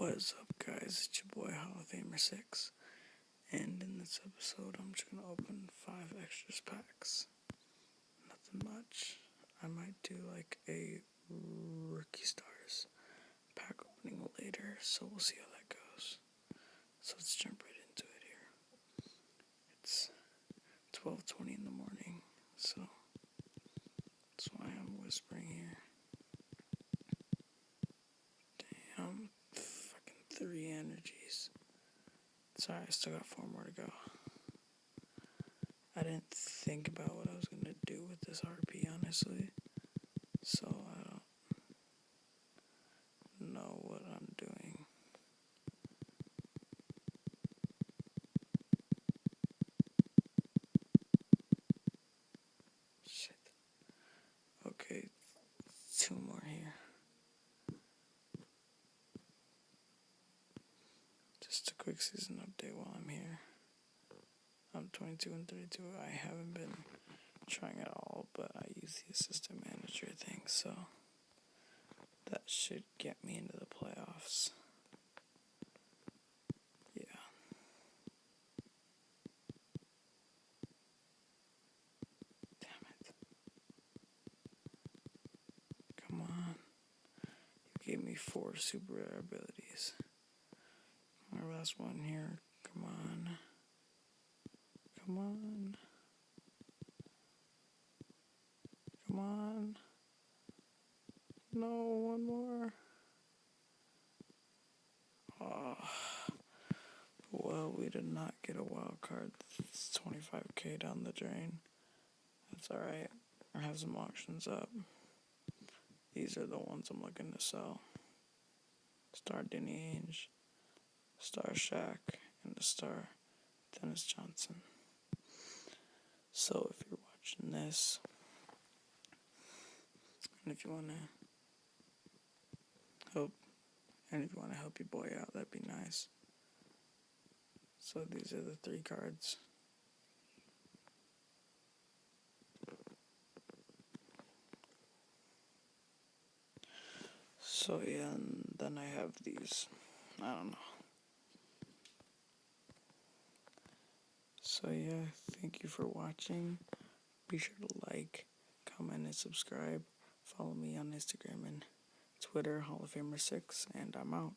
What's up, guys? It's your boy Hall of Famer 6, and in this episode I'm just gonna open 5 extras packs. Nothing much. I might do like a rookie stars pack opening later, so we'll see how that goes. So let's jump right into it here. It's 12:20 in the morning, so that's why I'm whispering here. Damn, fucking 3 energies. Sorry, I still got 4 more to go. I didn't think about what I was going to do with this RP, honestly. So I don't know what I'm doing. Shit. Okay, 2 more here. Just a quick season update while I'm here. I'm 22 and 32. I haven't been trying at all, but I use the assistant manager thing, so that should get me into the playoffs. Yeah. Damn it. Come on. You gave me 4 super rare abilities. My last one here. Come on. Come on. Come on. No, one more. Oh. Well, we did not get a wild card. It's 25k down the drain. That's alright. I have some auctions up. These are the ones I'm looking to sell. Star Denny Ainge, Star Shaq, and the Star Dennis Johnson. So if you're watching this, and if you want to help your boy out, that'd be nice. So these are the 3 cards. So yeah, and then I have these. I don't know. So yeah, thank you for watching. Be sure to like, comment, and subscribe. Follow me on Instagram and Twitter, Hall of Famer 6, and I'm out.